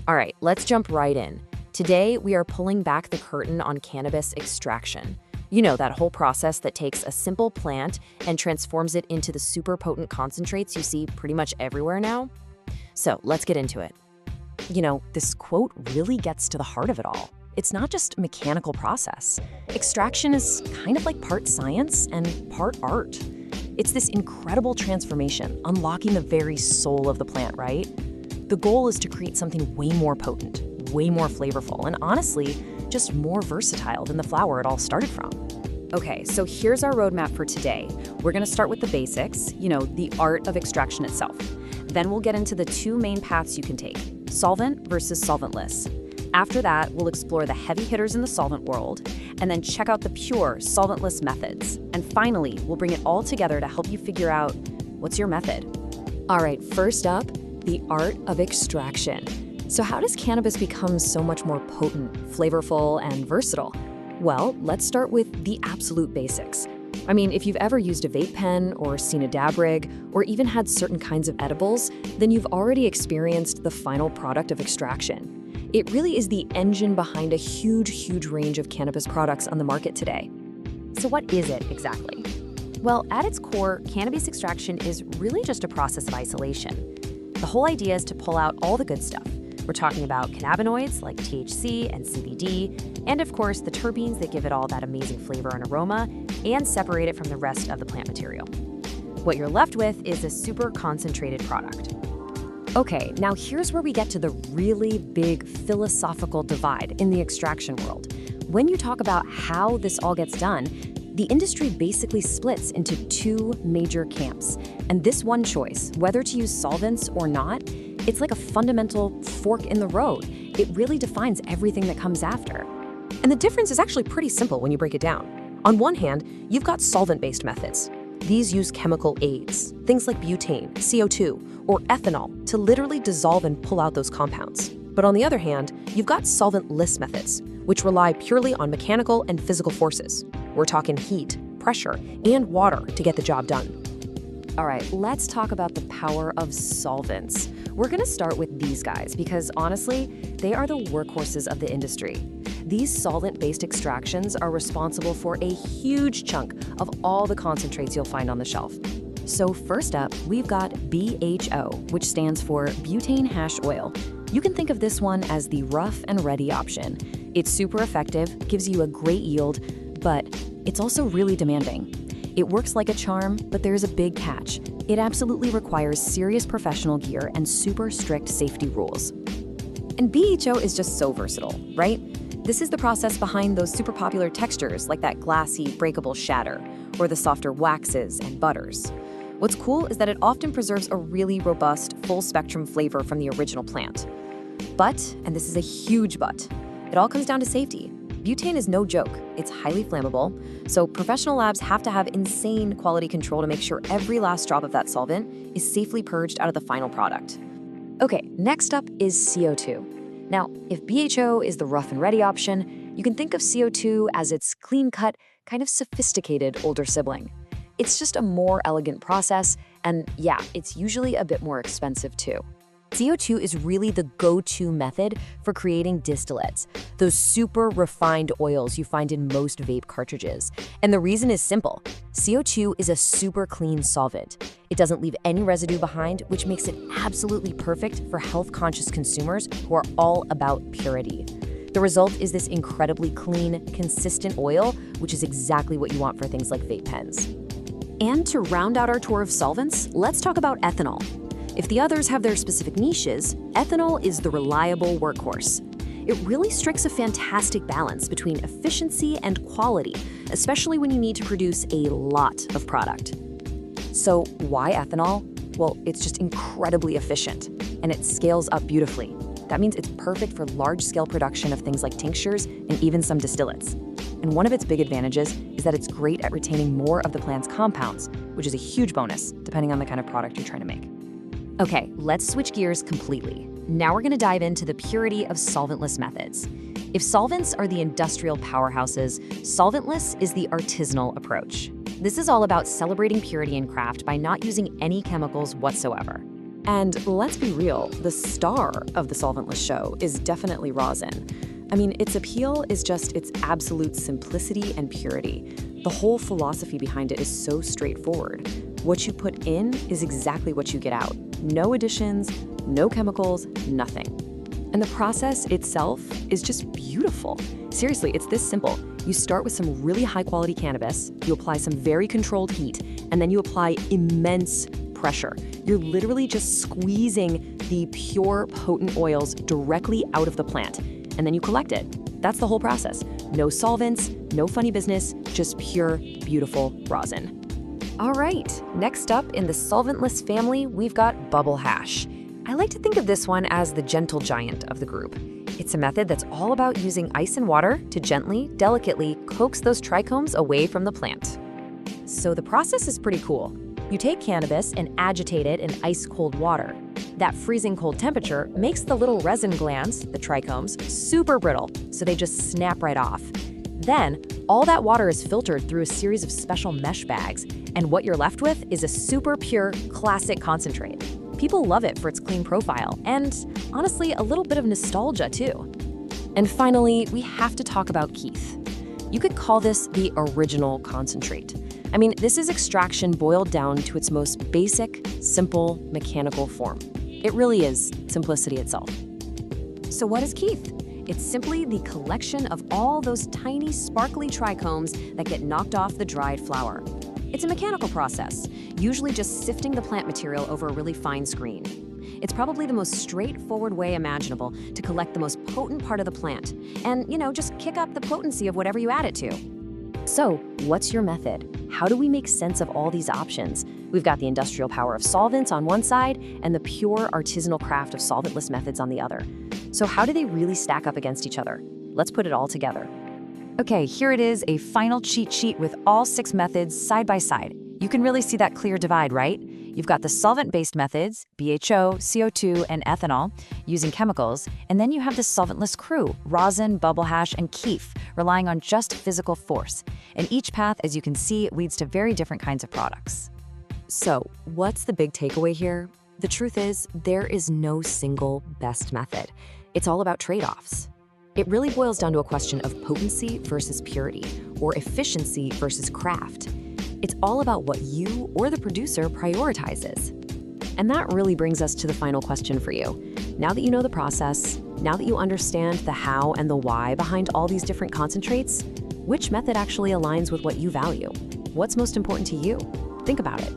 All right, let's jump right in. Today, we are pulling back the curtain on cannabis extraction. You know, that whole process that takes a simple plant and transforms it into the super potent concentrates you see pretty much everywhere now? So let's get into it. You know, this quote really gets to the heart of it all. It's not just a mechanical process. Extraction is kind of like part science and part art. It's this incredible transformation, unlocking the very soul of the plant, right? The goal is to create something way more potent, way more flavorful, and honestly, just more versatile than the flower it all started from. Okay, so here's our roadmap for today. We're gonna start with the basics, the art of extraction itself. Then we'll get into the two main paths you can take, solvent versus solventless. After that, we'll explore the heavy hitters in the solvent world, and then check out the pure solventless methods. And finally, we'll bring it all together to help you figure out what's your method. All right, first up, the art of extraction. So how does cannabis become so much more potent, flavorful, and versatile? Well, let's start with the absolute basics. I mean, if you've ever used a vape pen or seen a dab rig, or even had certain kinds of edibles, then you've already experienced the final product of extraction. It really is the engine behind a huge range of cannabis products on the market today. So what is it exactly? Well, at its core, cannabis extraction is really just a process of isolation. The whole idea is to pull out all the good stuff. We're talking about cannabinoids like THC and CBD, and of course the terpenes that give it all that amazing flavor and aroma, and separate it from the rest of the plant material. What you're left with is a super concentrated product. Okay, now here's where we get to the really big philosophical divide in the extraction world. When you talk about how this all gets done, the industry basically splits into two major camps. And this one choice, whether to use solvents or not, it's like a fundamental fork in the road. It really defines everything that comes after. And the difference is actually pretty simple when you break it down. On one hand, you've got solvent-based methods. These use chemical aids, things like butane, CO2, or ethanol to literally dissolve and pull out those compounds. But on the other hand, you've got solventless methods, which rely purely on mechanical and physical forces. We're talking heat, pressure, and water to get the job done. All right, let's talk about the power of solvents. We're gonna start with these guys because honestly, they are the workhorses of the industry. These solvent-based extractions are responsible for a huge chunk of all the concentrates you'll find on the shelf. So first up, we've got BHO, which stands for butane hash oil. You can think of this one as the rough and ready option. It's super effective, gives you a great yield, but it's also really demanding. It works like a charm, but there's a big catch. It absolutely requires serious professional gear and super strict safety rules. And BHO is just so versatile, right? This is the process behind those super popular textures like that glassy, breakable shatter, or the softer waxes and butters. What's cool is that it often preserves a really robust, full-spectrum flavor from the original plant. But, and this is a huge but, it all comes down to safety. Butane is no joke. It's highly flammable, so professional labs have to have insane quality control to make sure every last drop of that solvent is safely purged out of the final product. Okay, next up is CO2. Now, if BHO is the rough and ready option, you can think of CO2 as its clean-cut, kind of sophisticated older sibling. It's just a more elegant process, and yeah, it's usually a bit more expensive too. CO2 is really the go-to method for creating distillates, those super refined oils you find in most vape cartridges. And the reason is simple. CO2 is a super clean solvent. It doesn't leave any residue behind, which makes it absolutely perfect for health-conscious consumers who are all about purity. The result is this incredibly clean, consistent oil, which is exactly what you want for things like vape pens. And to round out our tour of solvents, let's talk about ethanol. If the others have their specific niches, ethanol is the reliable workhorse. It really strikes a fantastic balance between efficiency and quality, especially when you need to produce a lot of product. So why ethanol? Well, it's just incredibly efficient, and it scales up beautifully. That means it's perfect for large-scale production of things like tinctures and even some distillates. And one of its big advantages is that it's great at retaining more of the plant's compounds, which is a huge bonus, depending on the kind of product you're trying to make. Okay, let's switch gears completely. Now we're gonna dive into the purity of solventless methods. If solvents are the industrial powerhouses, solventless is the artisanal approach. This is all about celebrating purity in craft by not using any chemicals whatsoever. And let's be real, the star of the solventless show is definitely rosin. I mean, its appeal is just its absolute simplicity and purity. The whole philosophy behind it is so straightforward. What you put in is exactly what you get out. No additions, no chemicals, nothing. And the process itself is just beautiful. Seriously, it's this simple. You start with some really high-quality cannabis, you apply some very controlled heat, and then you apply immense pressure. You're literally just squeezing the pure, potent oils directly out of the plant, and then you collect it. That's the whole process. No solvents, no funny business, just pure, beautiful rosin. All right, next up in the solventless family, we've got bubble hash. I like to think of this one as the gentle giant of the group. It's a method that's all about using ice and water to gently, delicately coax those trichomes away from the plant. So the process is pretty cool. You take cannabis and agitate it in ice-cold water. That freezing cold temperature makes the little resin glands, the trichomes, super brittle, so they just snap right off. Then, all that water is filtered through a series of special mesh bags, and what you're left with is a super pure, classic concentrate. People love it for its clean profile, and honestly, a little bit of nostalgia too. And finally, we have to talk about Keith. You could call this the original concentrate. I mean, this is extraction boiled down to its most basic, simple, mechanical form. It really is simplicity itself. So what is Keith? It's simply the collection of all those tiny, sparkly trichomes that get knocked off the dried flower. It's a mechanical process, usually just sifting the plant material over a really fine screen. It's probably the most straightforward way imaginable to collect the most potent part of the plant and, just kick up the potency of whatever you add it to. So, what's your method? How do we make sense of all these options? We've got the industrial power of solvents on one side and the pure artisanal craft of solventless methods on the other. So how do they really stack up against each other? Let's put it all together. Okay, here it is, a final cheat sheet with all 6 methods side by side. You can really see that clear divide, right? You've got the solvent-based methods, BHO, CO2, and ethanol, using chemicals, and then you have the solventless crew, rosin, bubble hash, and keef, relying on just physical force. And each path, as you can see, leads to very different kinds of products. So, what's the big takeaway here? The truth is, there is no single best method. It's all about trade-offs. It really boils down to a question of potency versus purity, or efficiency versus craft. It's all about what you or the producer prioritizes. And that really brings us to the final question for you. Now that you know the process, now that you understand the how and the why behind all these different concentrates, which method actually aligns with what you value? What's most important to you? Think about it.